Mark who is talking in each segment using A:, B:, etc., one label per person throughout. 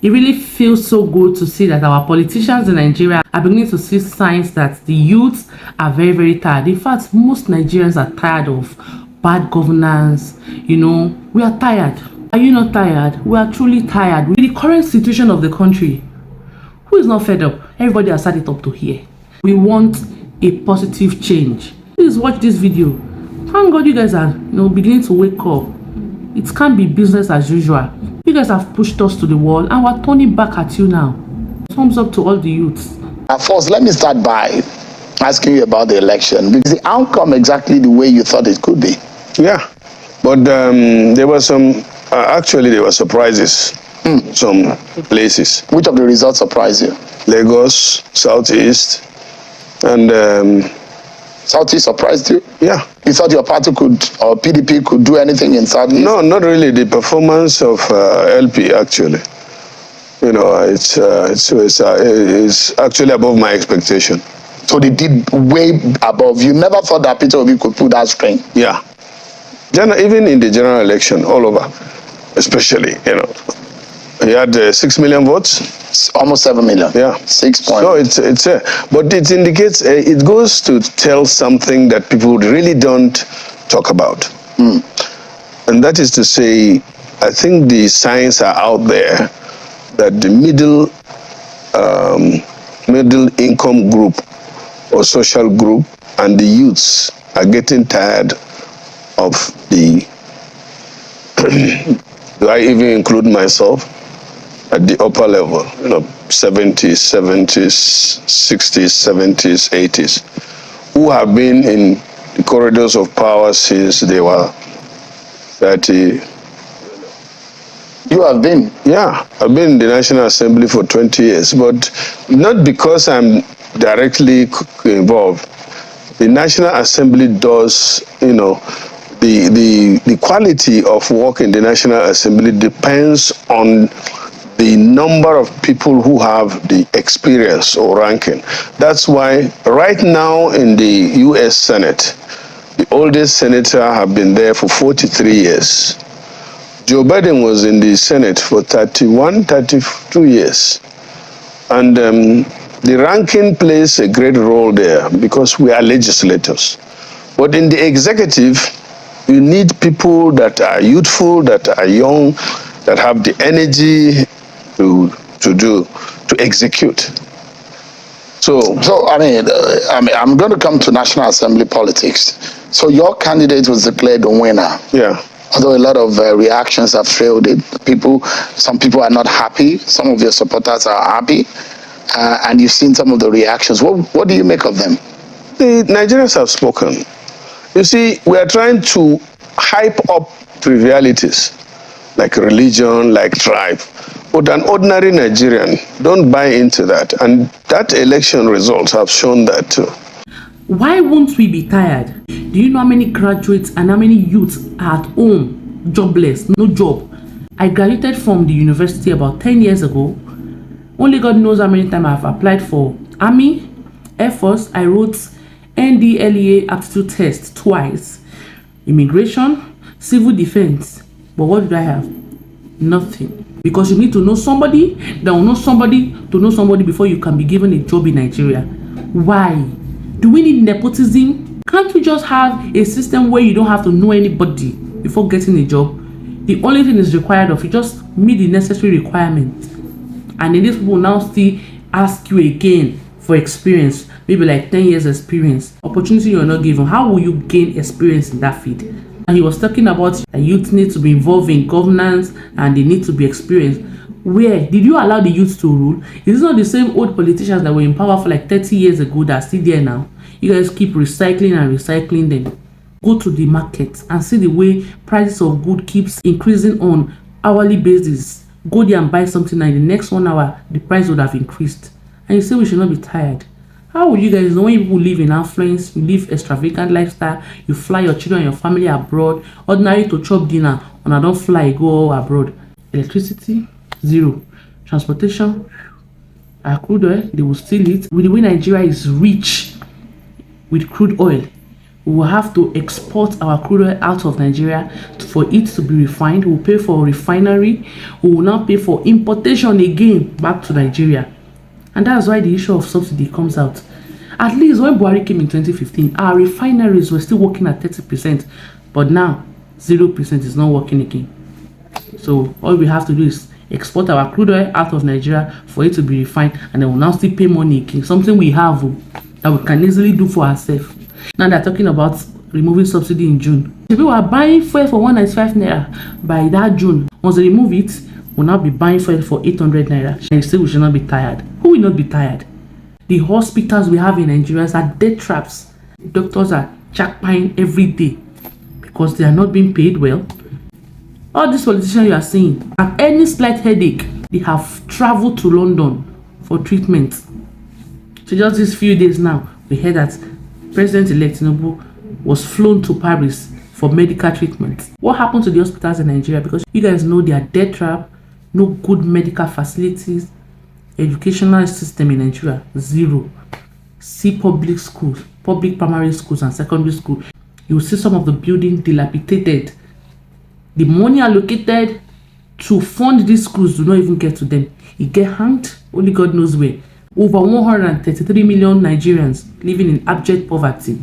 A: It really feels so good to see that our politicians in Nigeria are beginning to see signs that the youths are very, very tired. In fact, most Nigerians are tired of bad governance. You know, we are tired. Are you not tired? We are truly tired. With the current situation of the country, who is not fed up? Everybody has had it up to here. We want a positive change. Please watch this video. Thank God you guys are, beginning to wake up. It can't be business as usual. You guys have pushed us to the wall and we're turning back at you now. Thumbs up to all the youths.
B: First, let me start by asking you about the election. Because the outcome exactly the way you thought it could be.
C: Yeah, but there were some, actually there were surprises. Some places.
B: Which of the results surprised you?
C: Lagos, Southeast, and
B: Southeast surprised you?
C: Yeah.
B: You thought your party could, or PDP could do anything in Southeast?
C: No, not really. The performance of LP actually, it's actually above my expectation.
B: So they did way above. You never thought that Peter Obi could put that strength?
C: Yeah. Even in the general election, all over, especially, he had 6 million votes.
B: Almost 7 million.
C: Yeah.
B: 6
C: points. So but it indicates, it goes to tell something that people really don't talk about. And that is to say, I think the signs are out there that the middle income group or social group and the youths are getting tired of the, do I even include myself? At the upper level, 70s, 60s, 70s, 80s, who have been in the corridors of power since they were 30.
B: You have been?
C: Yeah, I've been in the National Assembly for 20 years, but not because I'm directly involved. The National Assembly does, the quality of work in the National Assembly depends on the number of people who have the experience or ranking. That's why right now in the US Senate, the oldest senator have been there for 43 years. Joe Biden was in the Senate for 31, 32 years. And the ranking plays a great role there because we are legislators. But in the executive, you need people that are youthful, that are young, that have the energy to execute. So
B: I'm going to come to National Assembly politics. So your candidate was declared the winner.
C: Yeah.
B: Although a lot of reactions have failed it. Some people are not happy. Some of your supporters are happy. And you've seen some of the reactions. What do you make of them?
C: The Nigerians have spoken. You see, we are trying to hype up trivialities like religion, like tribe. But an ordinary Nigerian don't buy into that. And that election results have shown that too.
A: Why won't we be tired? Do you know how many graduates and how many youths are at home, jobless, no job? I graduated from the university about 10 years ago. Only God knows how many times I've applied for Army, Air Force. I wrote NDLEA aptitude test twice. Immigration, civil defense. But what did I have? Nothing. Because you need to know somebody that will know somebody to know somebody before you can be given a job in Nigeria. Why? Do we need nepotism? Can't we just have a system where you don't have to know anybody before getting a job? The only thing is required of you just meet the necessary requirements. And then these people now still ask you again for experience, maybe like 10 years experience. Opportunity you're not given. How will you gain experience in that field? And he was talking about that youth need to be involved in governance and they need to be experienced. Where did you allow the youth to rule? Is it not the same old politicians that were in power for like 30 years ago that are still there now? You guys keep recycling and recycling them. Go to the market and see the way prices of good keeps increasing on hourly basis. Go there and buy something and in the next 1 hour the price would have increased. And you say we should not be tired. How would you guys know when people live in affluence, you live extravagant lifestyle, you fly your children and your family abroad, ordinary to chop dinner, and I don't fly, go abroad. Electricity, zero. Transportation, crude oil, they will steal it. With the way Nigeria is rich with crude oil, We will have to export our crude oil out of Nigeria for it to be refined. We'll pay for refinery. We will now pay for importation again back to Nigeria. And that's why the issue of subsidy comes out. At least when Buhari came in 2015, our refineries were still working at 30%. But now, 0% is not working again. So all we have to do is export our crude oil out of Nigeria for it to be refined, and then we'll now still pay money again. Something we have that we can easily do for ourselves. Now they're talking about removing subsidy in June. People are buying fuel for 195 naira by that June. Once they remove it, we'll now be buying fuel for 800 naira. And you say we should not be tired. Who will not be tired? The hospitals we have in Nigeria are death traps. Doctors are jackpying every day because they are not being paid well. All these politicians you are seeing, at any slight headache, they have traveled to London for treatment. So just these few days now, we heard that President-elect Tinubu was flown to Paris for medical treatment. What happened to the hospitals in Nigeria? Because you guys know they are death trap, no good medical facilities, educational system in Nigeria, zero. See public schools, public primary schools and secondary schools. You will see some of the buildings dilapidated. The money allocated to fund these schools do not even get to them. It get hanged, only God knows where. Over 133 million Nigerians living in abject poverty.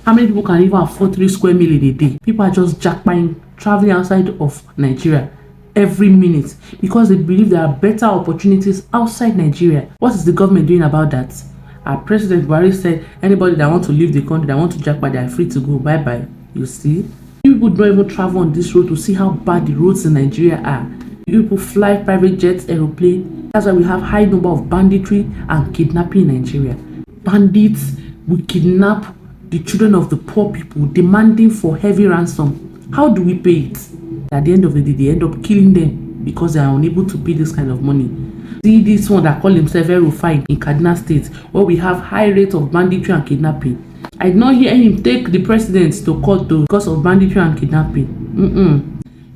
A: How many people can even afford 3 square meal in a day? People are just jackpying, traveling outside of Nigeria every minute because they believe there are better opportunities outside Nigeria. What is the government doing about that? Our President Buhari said anybody that wants to leave the country, that want to jackpot, they are free to go. Bye-bye. You see? People don't even travel on this road to see how bad the roads in Nigeria are. People fly private jets, aeroplane. That's why we have high number of banditry and kidnapping in Nigeria. Bandits will kidnap the children of the poor people, demanding for heavy ransom. How do we pay it? At the end of the day, they end up killing them because they are unable to pay this kind of money. See this one that call himself El-Rufai in Kaduna State, where we have high rates of banditry and kidnapping. I did not hear him take the president to court though because of banditry and kidnapping.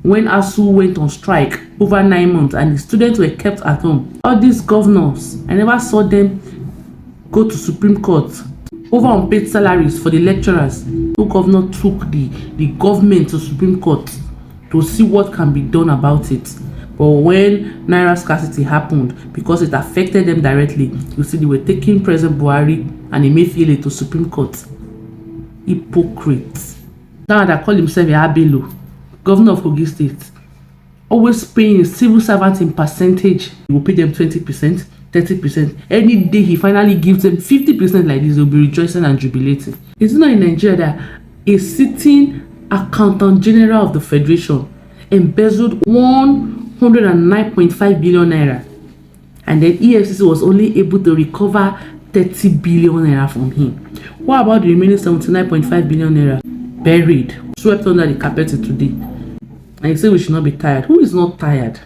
A: When ASU went on strike over 9 months and the students were kept at home, all these governors, I never saw them go to Supreme Court over unpaid salaries for the lecturers. No governor took the government to Supreme Court to see what can be done about it. But when Naira scarcity happened, because it affected them directly, you see they were taking President Buhari and Emefiele to Supreme Court. Hypocrites. Now that call himself Abelo, governor of Kogi State, always paying a civil servant in percentage. He will pay them 20%, 30%. Any day he finally gives them 50% like this, they'll be rejoicing and jubilating. It's not in Nigeria that a sitting accountant general of the Federation embezzled 109.5 billion naira, and then EFCC was only able to recover 30 billion naira from him. What about the remaining 79.5 billion naira? Buried, swept under the carpet today. And you say we should not be tired. Who is not tired?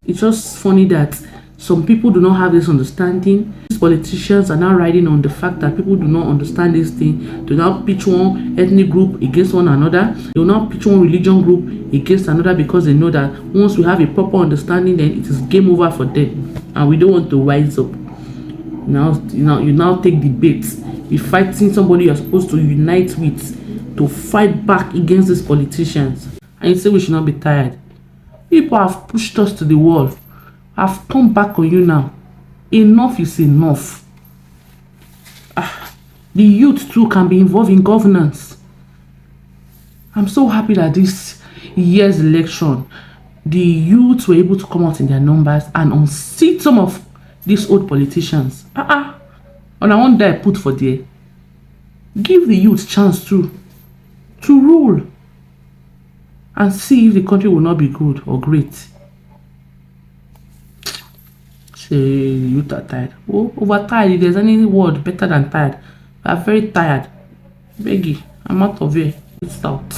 A: It's just funny that some people do not have this understanding. These politicians are now riding on the fact that people do not understand this thing. To now pitch one ethnic group against one another. They will now pitch one religion group against another because they know that once we have a proper understanding, then it is game over for them. And we don't want to rise up. You now take debates. You're fighting somebody you're supposed to unite with to fight back against these politicians. And you say we should not be tired. People have pushed us to the wall. I've come back on you now. Enough is enough. The youth too can be involved in governance. I'm so happy that this year's election, the youth were able to come out in their numbers and unseat some of these old politicians. And I want that I put for there. Give the youth chance to rule and see if the country will not be good or great. Say youth are tired. Oh, overtired. If there's any word better than tired, we are very tired. Beggy, I'm out of here. It's out.